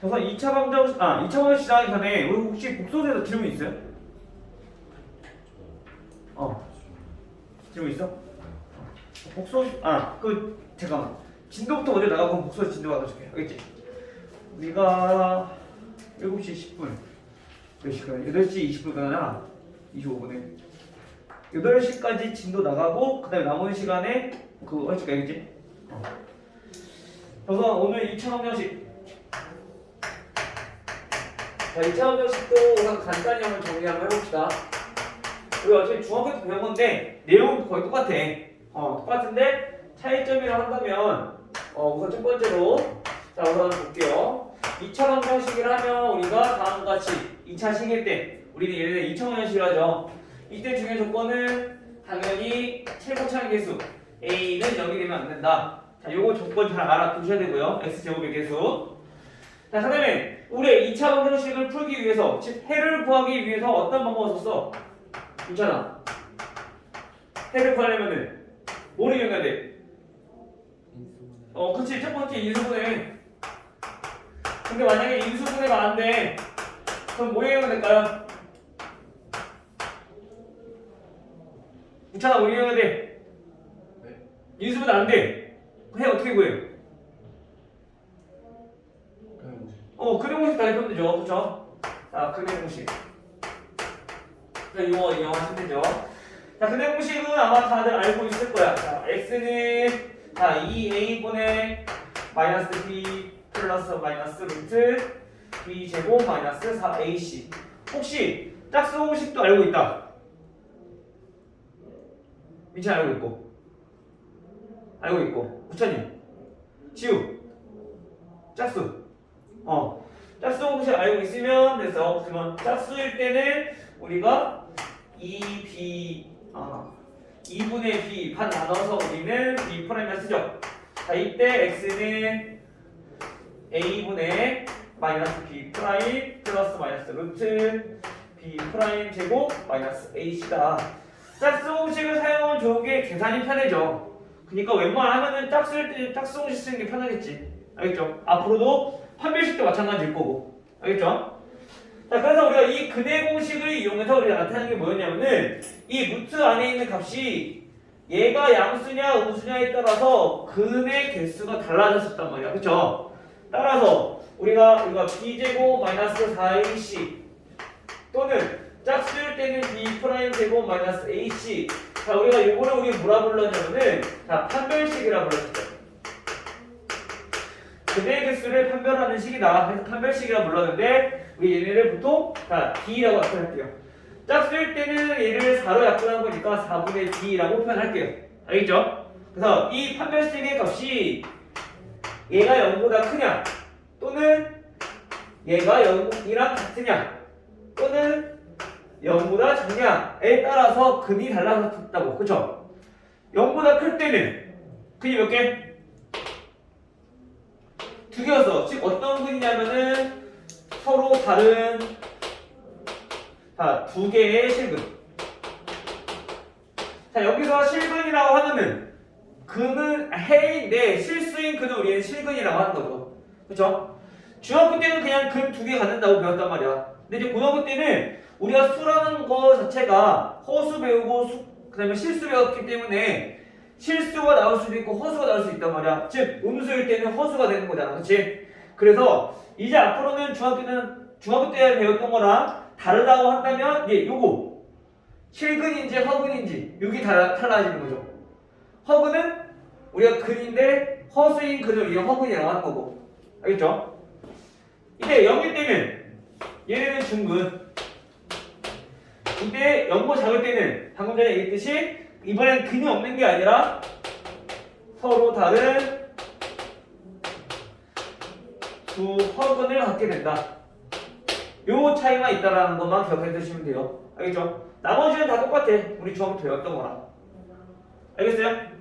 그래서 2차 방정 시작하기 전에 우리 혹시 복소에서 질문 있어요? 질문 있어? 복소 잠깐만. 진도부터 먼저 나가고 복소 진도가 가줄게. 알겠지? 우리가 7시 10분 몇 시까지? 8시 20분까지나 25분에 8시까지 진도 나가고 그 다음에 남은 시간에 그거 해줄게. 알겠지? 그래서 오늘 2차 방정식 자, 2차 방정식도 우선 간단히 한번 정리 한번 해봅시다. 우리 어차피 중학교 때 배운 건데 내용은 거의 똑같아. 똑같은데 차이점이라고 한다면 우선 첫 번째로 자 우선 볼게요. 2차 방정식을 하면 우리가 다음과 같이 2차 식일 때 우리는 얘네들 2차 방정식을 하죠. 이때 중요한 조건은 당연히 최고차의 개수 a는 0이 되면 안 된다. 자, 요거 조건 잘 알아두셔야 되고요. x제곱의 개수. 자, 그다음에 우리 2차 방정식을 풀기 위해서 즉 해를 구하기 위해서 어떤 방법을 썼어? 있잖아. 해를 구하려면은 뭐를 이용해야 돼? 그치. 첫 번째 인수분해. 근데 만약에 인수분해가 안 돼. 그럼 뭐 이용해야 될까요? 있잖아. 뭐 이용해야 돼? 네? 인수분해 안 돼. 해 어떻게 구해요? 그냥 뭐지? 그래 공식 다 해보면 되죠. 그쵸? 자, 그래 공식. 이거 이용하시면 되죠. 자, 근데 공식은 아마 다들 알고 있을 거야. 자, x는 2a분의 마이너스 b 플러스 마이너스 루트 b 제곱 마이너스 4ac. 혹시 짝수 공식도 알고 있다. 민찬 알고 있고, 우찬이, 지우, 짝수. 짝수 공식 알고 있으면 됐어. 그러면 짝수일 때는 우리가 2분의 b 반 나눠서 우리는 b 프라임을 쓰죠. 자, 이때 x는 a분의 마이너스 b 프라임 플러스 마이너스 루트 b 프라임 제곱 마이너스 ac다. 짝수 공식을 사용하면 좋은 게 계산이 편해져. 그러니까 웬만하면은 짝수일 때 짝수 공식 쓰는 게 편하겠지. 알겠죠? 앞으로도 판별식도 마찬가지일 거고. 알겠죠? 자, 그래서 우리가 이 근해 공식을 이용해서 우리가 나타내는 게 뭐였냐면은 이 루트 안에 있는 값이 얘가 양수냐 음수냐에 따라서 근의 개수가 달라졌었단 말이야. 그쵸? 따라서 우리가 b제곱 마이너스 4ac 또는 짝수일 때는 b 프라임 제곱 마이너스 ac. 자, 우리가 이거를 우리 뭐라 불렀냐면은 자, 판별식이라 불렀죠. 근의 개수를 판별하는 식이다. 그래서 판별식이라 불렀는데 우리 얘네를 보통 자, D라고 나타낼게요. 짝수일 때는 얘를 4로 약분한 거니까 4분의 D라고 표현할게요. 알겠죠? 그래서 이 판별식의 값이 얘가 0보다 크냐 또는 얘가 0이랑 같으냐 또는 0보다 작냐에 따라서 근이 달라졌다고. 그쵸? 0보다 클 때는 근이 몇 개? 두 개였어. 즉 어떤 근이냐면은 서로 다른 두 개의 실근. 자, 여기서 실근이라고 하면은 근은 해인데 실수인 근은 우리는 실근이라고 하는 거죠. 그쵸? 중학교 때는 그냥 근 두 개 갖는다고 배웠단 말이야. 근데 이제 고등학교 때는 우리가 수라는 거 자체가 허수 배우고 그 다음에 실수 배웠기 때문에 실수가 나올 수도 있고 허수가 나올 수 있단 말이야. 즉 음수일 때는 허수가 되는 거잖아. 그치? 그래서 이제 앞으로는 중학교 때 배웠던 거랑 다르다고 한다면 요거 실근인지 허근인지 여기 달라지는 거죠. 허근은 우리가 근인데 허수인 근을 우리가 허근이라고 하는 거고. 알겠죠? 이때 0일 때는 얘네는 중근. 이때 0보 작을 때는 방금 전에 얘기했듯이 이번엔 근이 없는 게 아니라 서로 다른 두 허근을 갖게 된다. 요 차이만 있다라는 것만 기억해 두시면 돼요. 알겠죠? 나머지는 다 똑같아. 우리 중학교 배웠던 거랑. 알겠어요?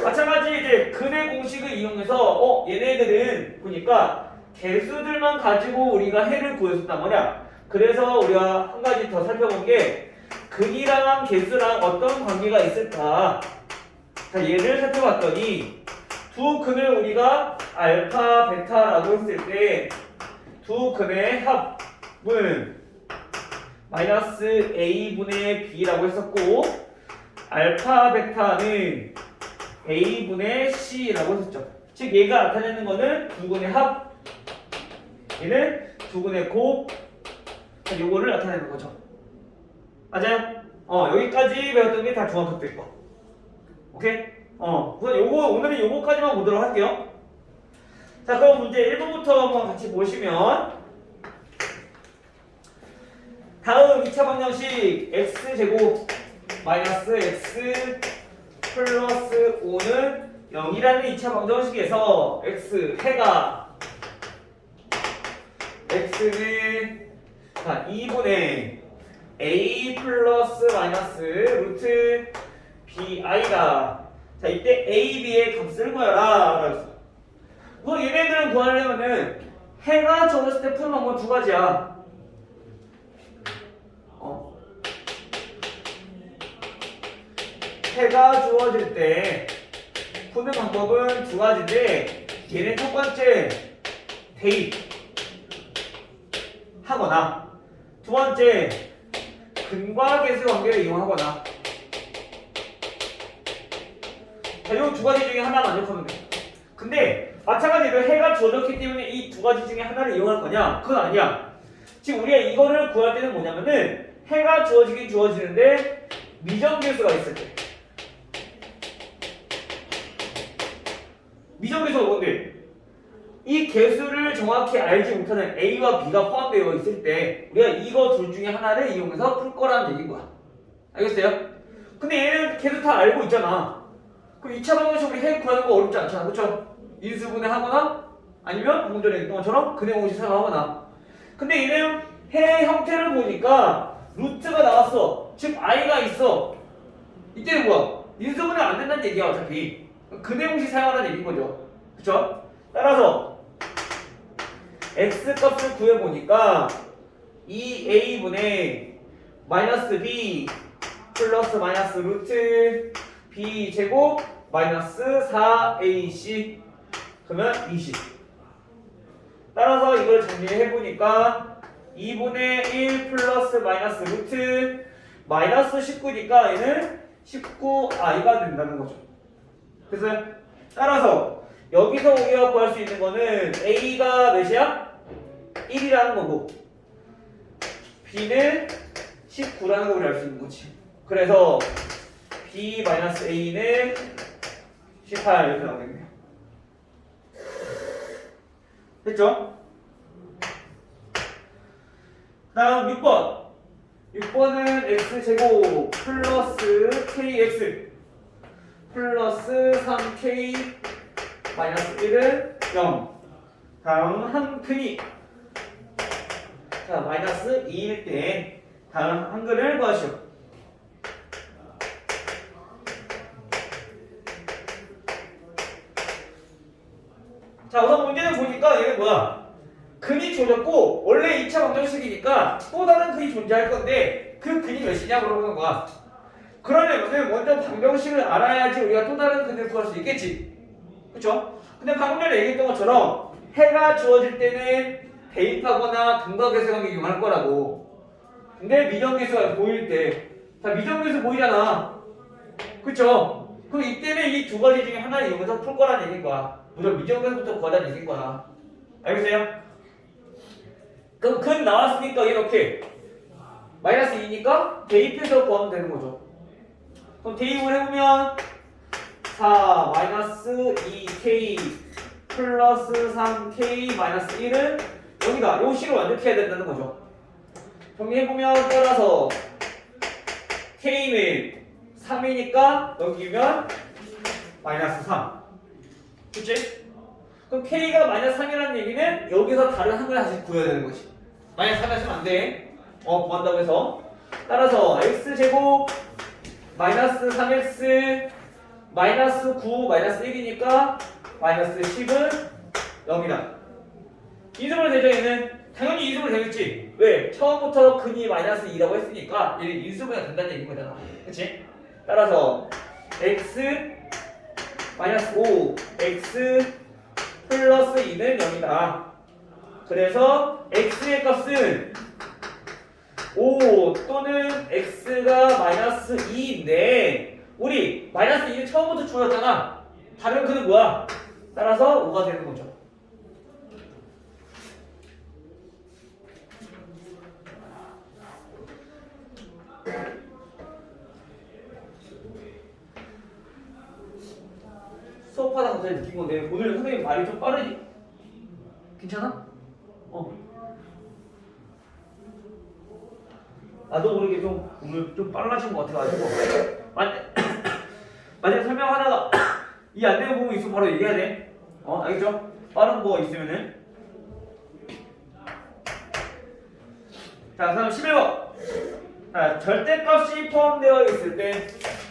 마찬가지 이제 근의 공식을 이용해서 얘네들은 보니까 개수들만 가지고 우리가 해를 구했었단 말이야. 그래서 우리가 한 가지 더 살펴본 게 근이랑 개수랑 어떤 관계가 있을까? 자, 얘를 살펴봤더니 두 근을 우리가 알파 베타라고 했을 때 두 근의 합은 마이너스 a분의 b라고 했었고 알파 베타는 a분의 c라고 했었죠. 즉 얘가 나타내는 거는 두 근의 합, 얘는 두 근의 곱, 요거를 나타내는 거죠. 맞아요? 여기까지 배웠던 게 다 중학교 거. 오케이? 우선 요거 오늘은 요거까지만 보도록 할게요. 자, 그럼 문제 1번부터 한번 같이 보시면 다음 2차 방정식 x제곱 마이너스 x 플러스 5는 0이라는 2차 방정식에서 x 해가 x는 2분의 a 플러스 마이너스 루트 bi다. 자, 이때 a, b의 값을 구하라 라고 했어요. 우선 얘네들을 구하려면은 해가 주어졌을 때 푸는 방법은 두 가지야. 해가 주어질 때 푸는 방법은 두 가지인데 얘는 첫 번째 대입 하거나 두 번째 근과 계수 관계를 이용하거나. 자, 이 두 가지 중에 하나 만족하면 돼. 근데 마찬가지로 해가 주어졌기 때문에 이 두 가지 중에 하나를 이용할 거냐? 그건 아니야. 지금 우리가 이거를 구할 때는 뭐냐면은 해가 주어지긴 주어지는데 미정계수가 있을 때. 미정계수가 뭔데? 이 계수를 정확히 알지 못하는 A와 B가 포함되어 있을 때 우리가 이거 둘 중에 하나를 이용해서 풀 거라는 얘기인 거야. 알겠어요? 근데 얘는 계수 다 알고 있잖아. 그럼 2차 방정식 우리 해 구하는 거 어렵지 않잖아. 그쵸? 인수분해 하거나 아니면 방금 전에 얘기했던 것처럼 근해 공식 사용하거나. 근데 얘는 해 형태를 보니까 루트가 나왔어. 즉 i가 있어. 이때는 뭐야? 인수분해 안 된다는 얘기야 어차피. 근해 공식 사용하라는 얘기인 거죠. 그쵸? 따라서 x 값을 구해보니까 2a분의 마이너스 b 플러스 마이너스 루트 b 제곱 마이너스 4ac 그러면 20. 따라서 이걸 정리해보니까 2분의 1 플러스 마이너스 루트 마이너스 19니까 얘는 19i가 된다는 거죠. 그래서 따라서 여기서 우리가 구할 수 있는 거는 a가 몇이야? 1이라는 거고 b는 19라는 거 우리 알 수 있는 거지. 그래서 b-a는 18 이렇게 나오겠네요. 됐죠? 다음 6번. 6번은 x제곱 플러스 kx 플러스 3k 마이너스 1은 0. 다음 한 끈이 자 마이너스 2일 때 다음 한근을 구하시오. 자 우선 문제는 보니까 얘는 뭐야? 근이 조졌고 원래 2차 방정식이니까 또 다른 근이 존재할 건데 그 근이 몇이냐 물어보는 거야. 그러려면 먼저 방정식을 알아야지 우리가 또 다른 근을 구할 수 있겠지. 그쵸? 근데 방금 전에 얘기했던 것처럼 해가 주어질 때는 대입하거나 근과 계수 관계 이용할 거라고. 근데 미정계수가 보일 때 자 미정계수 보이잖아. 그쵸? 그럼 이때는 이 두 가지 중에 하나를 이용해서 풀 거라는 얘기인 거야. 무조건 미정계수부터 구하자는 얘기인 거야. 알겠어요? 그럼 근 나왔으니까 이렇게 마이너스 2니까 대입해서 구하면 되는 거죠. 그럼 대입을 해보면 4 마이너스 2k 플러스 3k 마이너스 1은 여기다 요 식을 완전해야 된다는 거죠. 정리해보면 따라서 k는 3이니까 넘기면 마이너스 3 그치? 그럼 k가 마이너스 3이라는 얘기는 여기서 다른 한글 다시 구해야 되는 거지. 마이너스 3 하시면 안 돼. 구한다고 해서 따라서 x제곱 마이너스 3x 마이너스 9 마이너스 1이니까 마이너스 10은 0이다. 인수분해 되죠 얘는? 당연히 인수분해 되겠지. 왜? 처음부터 근이 마이너스 2라고 했으니까 얘는 인수분해가 된다는 얘기인 거잖아. 그치? 따라서 x 마이너스 5 x 플러스 2는 0이다. 그래서 x의 값은 5 또는 x가 마이너스 2인데 우리 마이너스 2는 처음부터 주어졌잖아. 다른 그는 뭐야? 따라서 5가 되는 거죠. 수업하다 갑자기 느낀 건데 오늘 선생님 말이 좀 빠르지? 괜찮아? 나도 모르게 좀 오늘 좀 빨라진 것 같아가지고 만약에 설명하다가 이 안 되는 부분이 있으면 바로 얘기해야 돼. 알겠죠? 빠른 거 있으면은. 자, 그다음 11번. 자, 절대값이 포함되어 있을 때,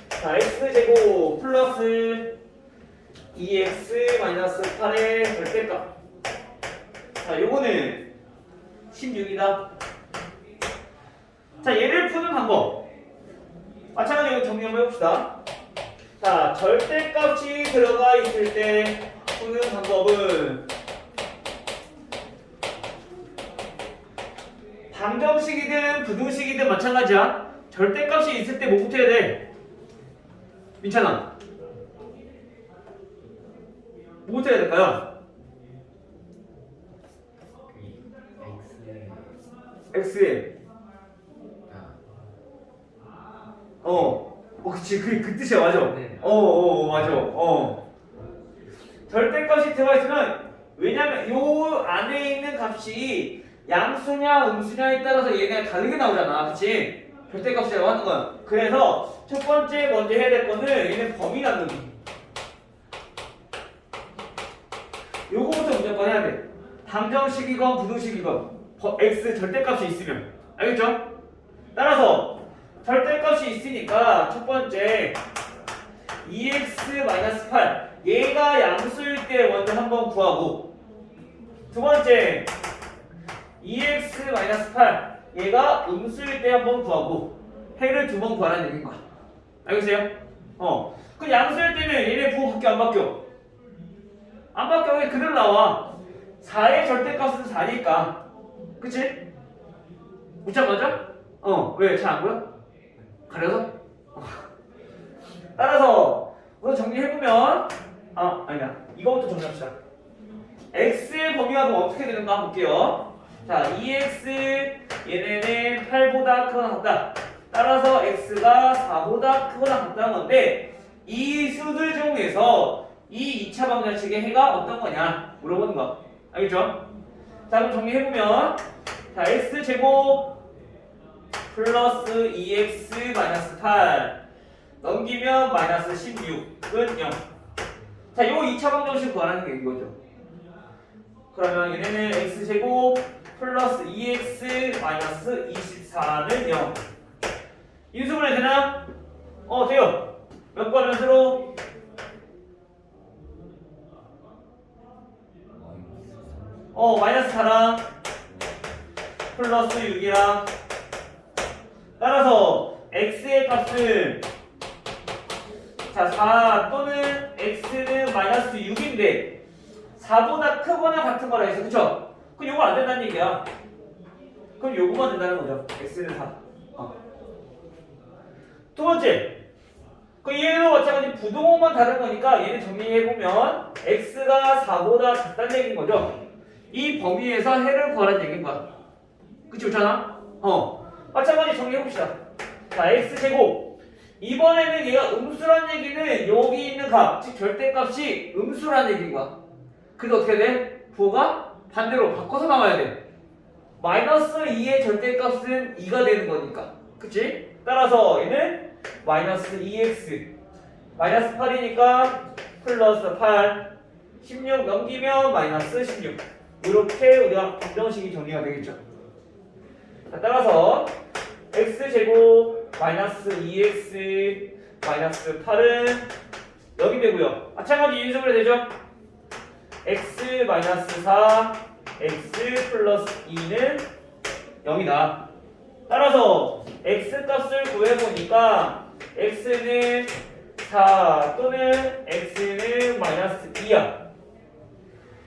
자, x제곱 플러스 2x 마이너스 8의 절대값. 자, 요거는 16이다. 자, 얘를 푸는 방법. 마찬가지로 정리 한번 해봅시다. 자, 절대값이 들어가 있을 때 푸는 방법은 방정식이든 부등식이든 마찬가지야. 절대값이 있을 때 뭐부터 해야 돼? 민찬아, 뭐부터 해야 될까요? x에 그치, 그 뜻이야, 맞아. 네. 맞아. 절대값이 들어가 있으면, 왜냐면 요 안에 있는 값이 양수냐 음수냐에 따라서 얘네가 다르게 나오잖아, 그치? 절대값이라고 하는 건. 그래서 첫 번째 먼저 해야 될 거는 얘네 범위 나누기. 요거부터 무조건 해야 돼. 방정식이건 부등식이건 x 절대값이 있으면, 알겠죠? 따라서 절대값이 있으니까 첫 번째 2x-8 얘가 양수일 때 먼저 한번 구하고, 두 번째 2x-8 얘가 음수일 때 한번 구하고, 해를 두 번 구하라는 얘기인 거야. 알겠어요? 그 양수일 때는 얘네 부호 바뀌어 안 바뀌어? 안 바뀌어. 그냥 그대로 나와. 4의 절대값은 4니까. 그치? 웃자 맞아? 왜? 잘 안 보여? 가려서? 따라서 우선 정리해보면 아니다, 이거부터 정리합시다. x의 범위가 그럼 어떻게 되는가 한번 볼게요. 자, 2x 얘네는 8보다 크거나 같다. 따라서 x가 4보다 크거나 같다는 건데, 이 수들 중에서 이 2차 방정식의 해가 어떤 거냐 물어보는 거. 알겠죠? 자, 그럼 정리해보면, 자, x제곱 플러스 2x 마이너스 8 넘기면 마이너스 16은 0. 자, 요 2차 방정식 구하라는 게 이거죠. 그러면 얘네는 x제곱 플러스 2x 마이너스 24는 0. 인수분해 되나? 돼요. 몇 번 연수로? 마이너스 4랑 플러스 6이랑. 따라서 x의 값은, 자, 4 또는 x는 마이너스 6인데 4보다 크거나 같은 거라 해서, 그쵸? 그럼 요거 안 된다는 얘기야. 그럼 요거만 된다는 거죠. x는 4. 두 번째, 그 얘도 마찬가지 부동호만 다른 거니까 얘는 정리해보면 x가 4보다 작다는 얘기인 거죠. 이 범위에서 해를 구하라는 얘기인 거야. 그치, 그렇잖아? 마찬가지 정리해봅시다. 자, x제곱. 이번에는 얘가 음수란 얘기는 여기 있는 값, 즉 절대값이 음수란 얘기인 거야. 그래서 어떻게 돼? 부호가 반대로 바꿔서 나와야 돼. 마이너스 2의 절대값은 2가 되는 거니까. 그치? 따라서 얘는 마이너스 2x 마이너스 8이니까 플러스 8 16 넘기면 마이너스 16. 이렇게 우리가 방정식이 정리가 되겠죠. 자, 따라서 x제곱 마이너스 2x 마이너스 8은 0이 되고요. 마찬가지 인수분해 되죠? x 마이너스 4 x 플러스 2는 0이다. 따라서 x 값을 구해보니까 x는 4 또는 x는 마이너스 2야.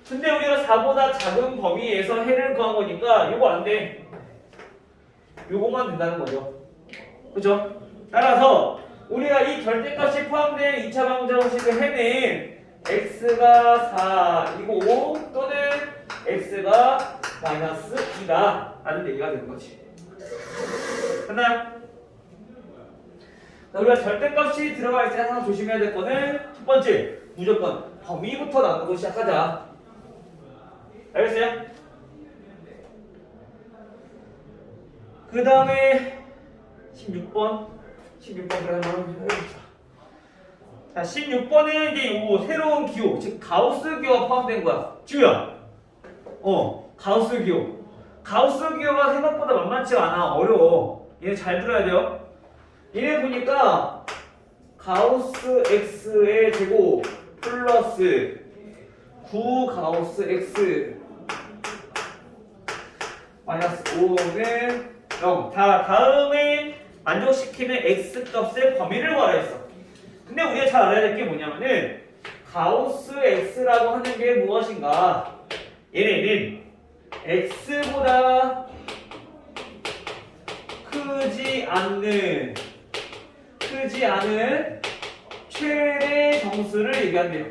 근데 우리가 4보다 작은 범위에서 해를 구한 거니까 이거 안 돼. 요거만 된다는 거죠. 그죠? 따라서 우리가 이 절대값이 포함된 2차 방정식의 해는 x가 4이고 또는 x가 마이너스 2다 라는 얘기가 되는 거지. 됐나요? 우리가 절대값이 들어가 있을 때 항상 조심해야 될 거는 첫 번째, 무조건 범위부터 나누고 시작하자. 알겠어요? 그 다음에 16번 그러면 해보자. 자, 16번은 이제 요 새로운 기호, 즉 가우스 기호가 포함된 거야. 지우야. 가우스 기호. 가우스 기호가 생각보다 만만치 않아. 어려워. 얘네 잘 들어야 돼요. 얘네 보니까 가우스 x의 제곱 플러스 9 가우스 x 마이너스 5는 0. 다음에 만족시키는 x 값의 범위를 구하라 했어. 근데 우리가 잘 알아야 될 게 뭐냐면은 가우스 x라고 하는 게 무엇인가? 얘네는 x보다 크지 않은 최대 정수를 얘기한대요.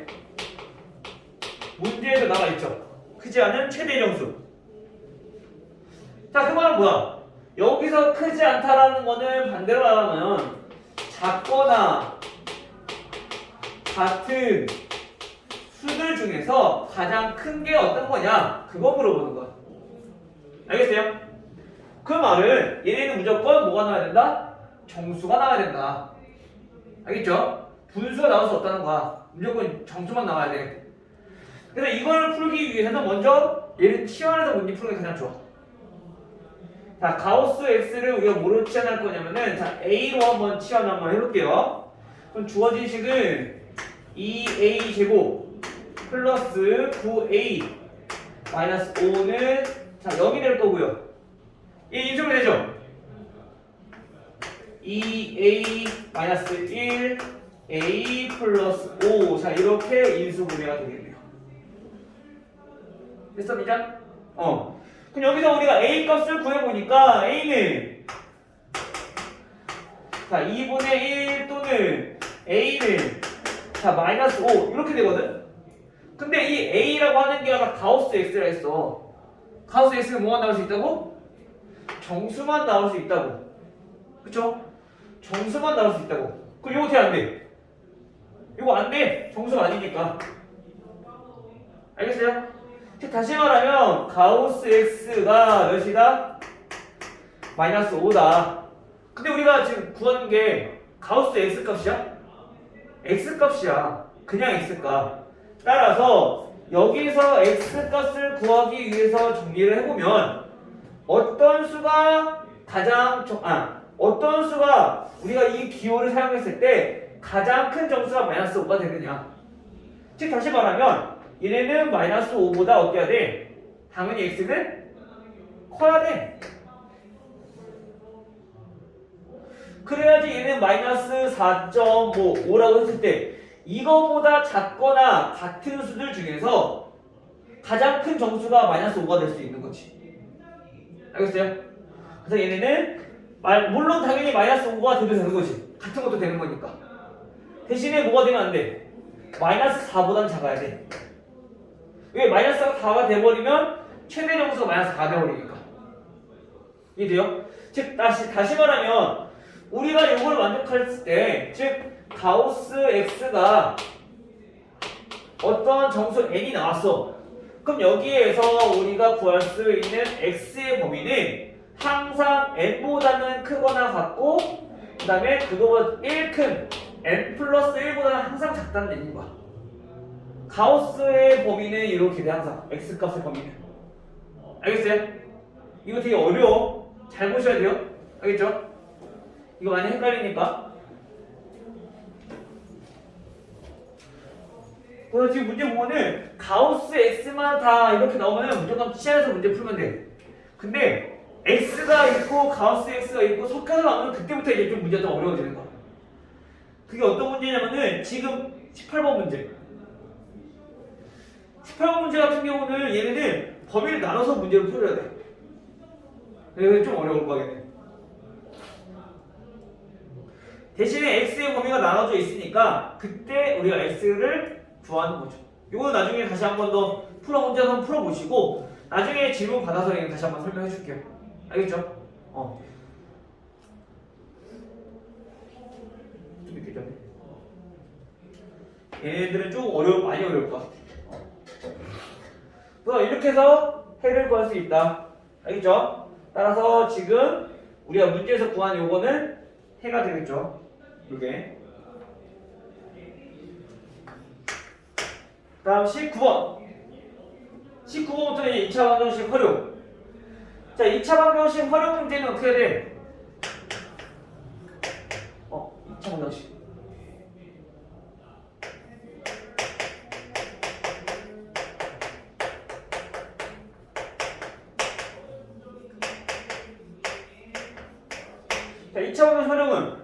문제에도 나와 있죠. 크지 않은 최대 정수. 자, 그 말은 뭐야? 여기서 크지 않다라는 거는 반대로 말하면 작거나 같은 수들 중에서 가장 큰 게 어떤 거냐? 그거 물어보는 거야. 알겠어요? 그 말은 얘네는 무조건 뭐가 나와야 된다? 정수가 나와야 된다. 알겠죠? 분수가 나올 수 없다는 거야. 무조건 정수만 나와야 돼. 그래서 이걸 풀기 위해서는 먼저 얘를 치환해서 문제 푸는 게 가장 좋아. 자, 가우스 x를 우리가 뭐로 치환할 거냐면은 자, a로 한번 치환 한번 해볼게요. 그럼 주어진 식은 2a 제곱 플러스 9a 마이너스 5는 자, 0이 될 거고요. 이 인수분해 되죠? 2a 마이너스 1 a 플러스 5 자, 이렇게 인수분해가 되겠네요. 됐어, 미장? 그럼 여기서 우리가 a 값을 구해보니까 a는 자 2분의 1 또는 a는 자 마이너스 5 이렇게 되거든. 근데 이 a라고 하는 게 아까 가우스 x라 했어. 가우스 x가 뭐가 나올 수 있다고? 정수만 나올 수 있다고. 그쵸? 정수만 나올 수 있다고. 그럼 이거 어떻게 안 돼? 이거 안 돼. 정수가 아니니까. 알겠어요? 즉 다시 말하면 가우스 x가 몇이다? 마이너스 5다. 근데 우리가 지금 구하는 게 가우스 x 값이야? x 값이야. 그냥 x 값. 따라서 여기서 x 값을 구하기 위해서 정리를 해보면 어떤 수가 어떤 수가 우리가 이 기호를 사용했을 때 가장 큰 정수가 마이너스 5가 되느냐. 즉 다시 말하면 얘네는 마이너스 5보다 어때야 돼? 당연히 x는 커야 돼. 그래야지 얘는 마이너스 4.5라고 했을 때 이거보다 작거나 같은 수들 중에서 가장 큰 정수가 마이너스 5가 될 수 있는 거지. 알겠어요? 그래서 얘네는 물론 당연히 마이너스 5가 돼도 되는 거지. 같은 것도 되는 거니까. 대신에 뭐가 되면 안 돼? 마이너스 4보다는 작아야 돼. 왜? 마이너스 4가 돼버리면 최대 정수가 마이너스 4가 돼버리니까. 이해돼요? 즉 다시 말하면 우리가 이걸 만족할 때 즉 가우스 x가 어떤 정수 n이 나왔어. 그럼 여기에서 우리가 구할 수 있는 x의 범위는 항상 n보다는 크거나 같고 그 다음에 그거보다 1 큰 n 플러스 1보다는 항상 작다는 얘기인 거야. 가우스의 범위는 이렇게 돼 항상 x값의 범위는. 알겠어요? 이거 되게 어려워. 잘 보셔야 돼요. 알겠죠? 이거 많이 헷갈리니까. 그래서 지금 문제 보면은 가우스 x만 다 이렇게 나오면 무조건 치환해서 문제 풀면 돼. 근데 x가 있고 가우스 x가 있고 섞여서 나오면 그때부터 이제 좀 문제가 좀 어려워지는 거야. 그게 어떤 문제냐면은 지금 18번 문제. 수평 문제 같은 경우는 얘네는 범위를 나눠서 문제를 풀어야 돼. 그래서 좀 어려울 거겠네. 대신에 x의 범위가 나눠져 있으니까 그때 우리가 x를 구하는 거죠. 이거는 나중에 다시 한 번 더 문제 한번 풀어보시고 나중에 질문 받아서 다시 한번 설명해 줄게요. 알겠죠? 좀 이렇게 좀. 얘네들은 좀 많이 어려울 것 같아. 그래서 이렇게 해서 해를 구할 수 있다. 알겠죠? 따라서 지금 우리가 문제에서 구한 요거는 해가 되겠죠. 이게. 다음 19번. 19번부터 2차 방정식 활용. 자, 2차 방정식 활용 문제는 어떻게 해야 돼? 2차 방정식. 자, 2차 방정식 활용은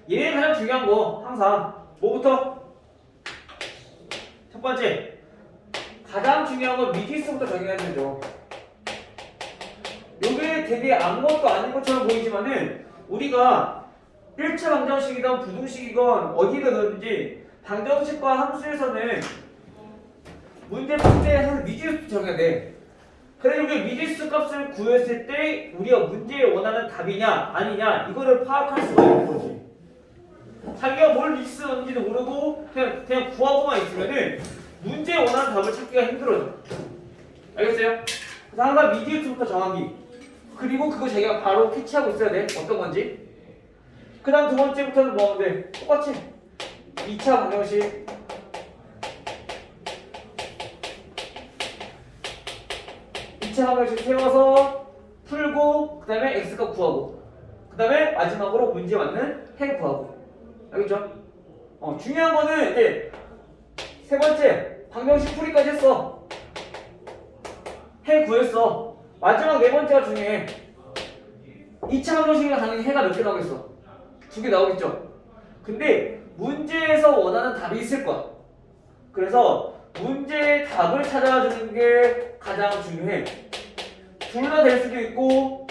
얘네 가장 중요한 거 항상 뭐부터? 첫 번째 가장 중요한 건 미지수부터 정해야 되죠. 요게 되게 아무것도 아닌 것처럼 보이지만은 우리가 1차 방정식이든 부등식이건 어디든지 방정식과 함수에서는 문제 풀 때 항상 미지수 정해야 돼. 그래서 우리가 미지수 값을 구했을 때 우리가 문제에 원하는 답이냐 아니냐 이거를 파악할 수가 있는 거지. 자기가 뭘 미지수인지도 모르고 그냥 구하고만 있으면은 문제에 원하는 답을 찾기가 힘들어져. 알겠어요? 그래서 항상 미지수부터 정하기. 그리고 그거 자기가 바로 캐치하고 있어야 돼. 어떤 건지. 그 다음 두 번째부터는 뭐 하면 돼? 똑같이 2차 방정식 2차 방정식 세워서 풀고 그 다음에 x값 구하고 그 다음에 마지막으로 문제 맞는 해 구하고. 알겠죠? 중요한 거는 이제 세 번째 방정식 풀이까지 했어. 해 구했어. 마지막 네 번째가 중요해. 2차 방정식은 당연히 해가 몇 개 나오겠어? 2개 나오겠죠? 근데 문제에서 원하는 답이 있을 거야. 그래서 문제의 답을 찾아주는 게 가장 중요해. 둘 다 될 수도 있고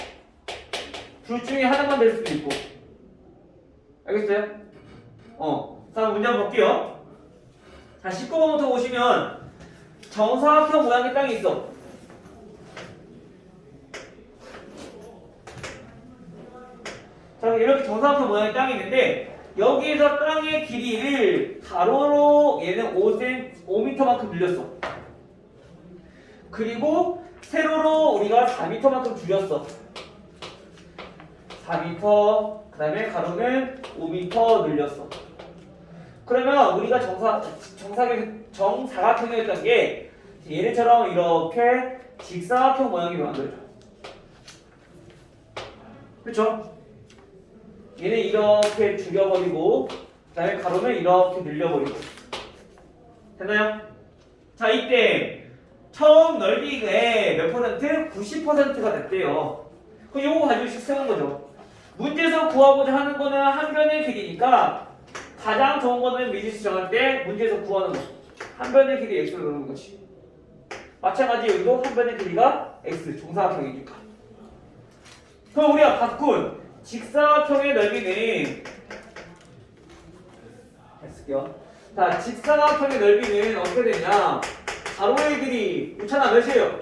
둘 중에 하나만 될 수도 있고. 알겠어요? 자, 문제 한번 볼게요. 자, 19번부터 보시면 정사각형 모양의 땅이 있어. 자, 이렇게 정사각형 모양의 땅이 있는데 여기에서 땅의 길이를 가로로 얘는 5m만큼 늘렸어. 그리고 세로로 우리가 4m만큼 줄였어. 4m, 그 다음에 가로는 5m 늘렸어. 그러면 우리가 정사각형이었던 게 얘네처럼 이렇게 직사각형 모양이 만들어져. 그쵸? 얘는 이렇게 줄여버리고 그 다음에 가로는 이렇게 늘려버리고. 됐나요? 자, 이때 처음 넓이의 몇 퍼센트? 90%가 됐대요. 그럼 이거 가지고 식 세운 거죠. 문제에서 구하고자 하는 거는 한 변의 길이니까 가장 좋은 거는 미지수 정할 때 문제에서 구하는 거. 한 변의 길이 x를 넣는 거지. 마찬가지 여기도 한 변의 길이가 x, 정사각형이니까. 그럼 우리가 바꾼 직사각형의 넓이는 했을게요. 자, 직사각형의 넓이는 어떻게 되냐? 가로의 길이 우찬아 몇이에요?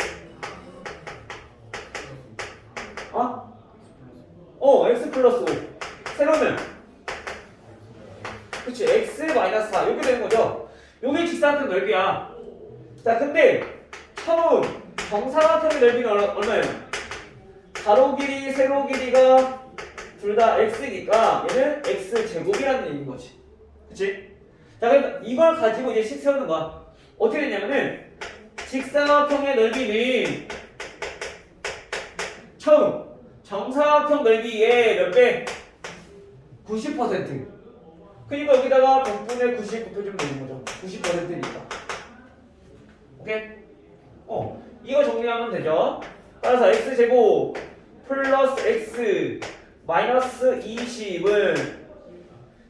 x 플러스 5. 세로는 그치, x 마이너스 4 이렇게 되는 거죠. 요게 직사각형 넓이야. 자, 근데 처음 정사각형의 넓이는 얼마예요? 가로 길이, 세로 길이가 둘 다 x니까 얘는 x 제곱이라는 얘기인 거지. 그치? 자, 그럼 이걸 가지고 이제 식 세우는 거야. 어떻게 되냐면은 직사각형의 넓이는 처음 정사각형 넓이의 몇 배? 90%. 그러니까 여기다가 100분의 90 곱해주면 되는 거죠. 90%니까. 오케이? 이거 정리하면 되죠. 따라서 x제곱 플러스 x 마이너스 20은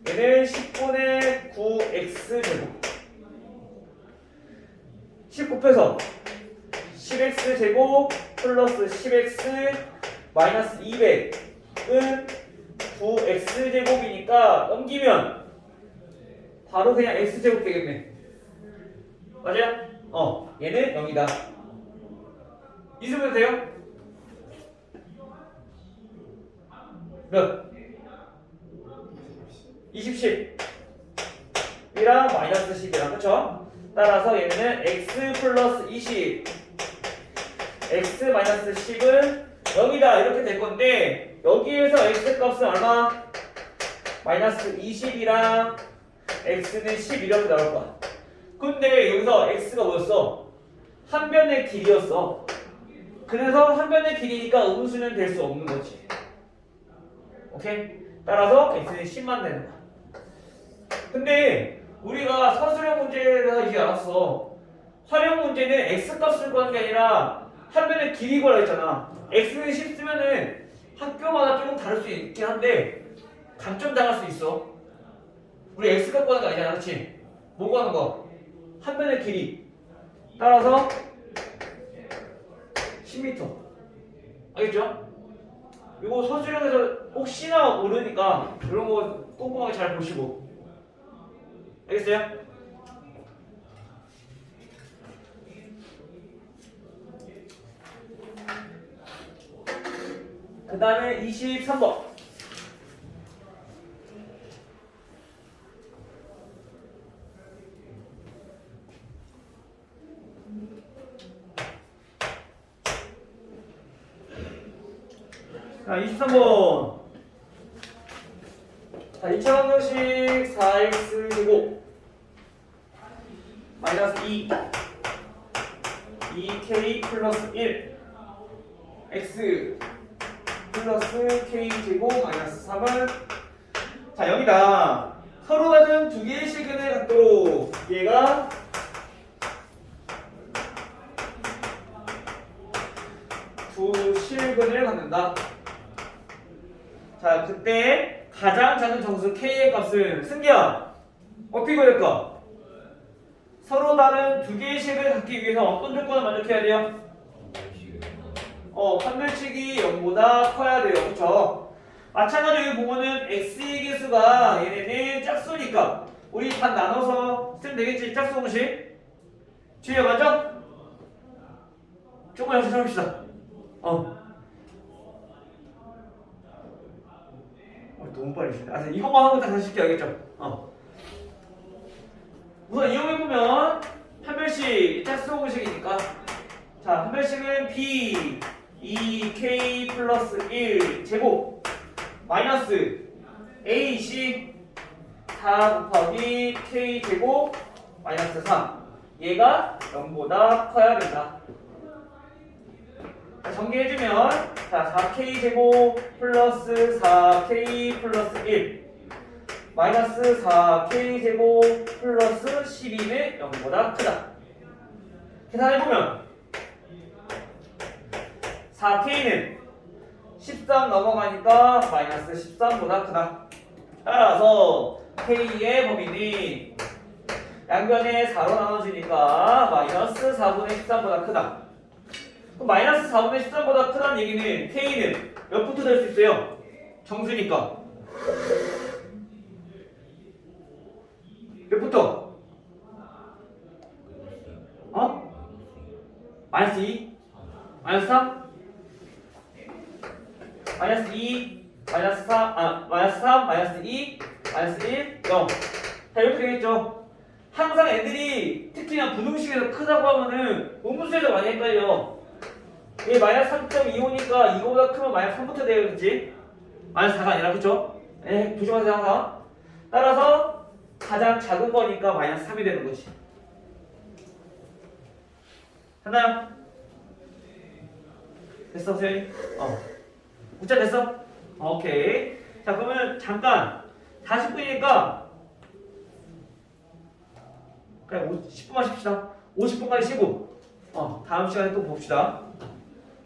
얘는 10분의 9x제곱. 10 곱해서 10x 제곱 플러스 10x 마이너스 200은 9x 제곱이니까 넘기면 바로 그냥 x 제곱 되겠네. 맞아요? 얘는 0이다. 이수면 돼요? 몇? 20, 10 이랑 마이너스 10이랑 그쵸? 따라서 얘는 x 플러스 20 x 마이너스 10은 0이다 이렇게 될 건데 여기에서 x 값은 얼마? 마이너스 20이랑 x는 10 이렇게 나올 거야. 근데 여기서 x가 뭐였어? 한 변의 길이였어. 그래서 한 변의 길이니까 음수는 될 수 없는 거지. 오케이? 따라서 x는 10만 되는 거야. 근데 우리가 서술형 문제가 이제 알았어. 활용 문제는 x 값을 구하는 게 아니라 한 변의 길이 구하라 했잖아. x는 10 쓰면은 학교마다 조금 다를 수 있긴 한데 감점 당할 수 있어. 우리 x 값 구하는 거 아니잖아, 그렇지? 뭐 구하는 거? 한 변의 길이. 따라서 10m. 알겠죠? 이거 서술형에서 혹시나 모르니까 이런 거 꼼꼼하게 잘 보시고. 알겠어요? 그 다음에 23번. 자, 23번. 자, 2차 방정식 4x 제곱 마이너스 2k 플러스 1 x 플러스 k 제곱 마이너스 3은 자 0이다. 서로 다른 두 개의 실근을 갖도록 얘가 두 실근을 갖는다. 자 그때 가장 작은 정수 k의 값은 승기야 어떻게 구할까? 서로 다른 두 개의 식을 갖기 위해서 어떤 조건을 만족해야 돼요? 판별식이 0보다 커야 돼요. 그쵸? 마찬가지로 여기 보면은 x의 개수가 얘네는 짝수니까 우리 반 나눠서 쓰면 되겠지? 짝수 공식? 주의해 맞죠? 조금만 여기서 해봅시다. 너무 빨리 시네. 이것만 하고 다시 쉽게 알겠죠? 우선 이용해보면 판별식 짝수 공식이니까 자 판별식은 b 2k 플러스 1 제곱 마이너스 ac 4 곱하기 k 제곱 마이너스 3 얘가 0보다 커야 된다. 자, 정리해주면 자 4k 제곱 플러스 4k 플러스 1 마이너스 4k 제곱 플러스 12는 0보다 크다. 계산해보면 4k는 13 넘어가니까 마이너스 13보다 크다. 따라서 k의 범위는 양변에 4로 나눠지니까 마이너스 4분의 13보다 크다. 그럼 마이너스 4분의 13보다 크다는 얘기는 k는 몇부터 될 수 있어요? 정수니까 몇부터? 마이너스 2? 마이너스 3? 마이너스 2, 마이너스 3, 마이너스 3, 마이너스 2, 마이너스 1, 0. 자, 이렇게 되겠죠? 항상 애들이 특히나 부등식에서 크다고 하면은 음수에서 많이 헷갈려. 얘 마이너스 3.25니까 이거보다 크면 마이너스 3부터 되겠지? 마이너스 4가 아니라, 그쵸? 조심하세요, 항상. 따라서 가장 작은 거니까 마이너스 3이 되는 거지. 됐나요? 됐어, 수현이? 문자 됐어? 오케이. 자, 그러면 잠깐 40분이니까 그냥 10분만 쉽시다. 50분까지 쉬고 다음 시간에 또 봅시다.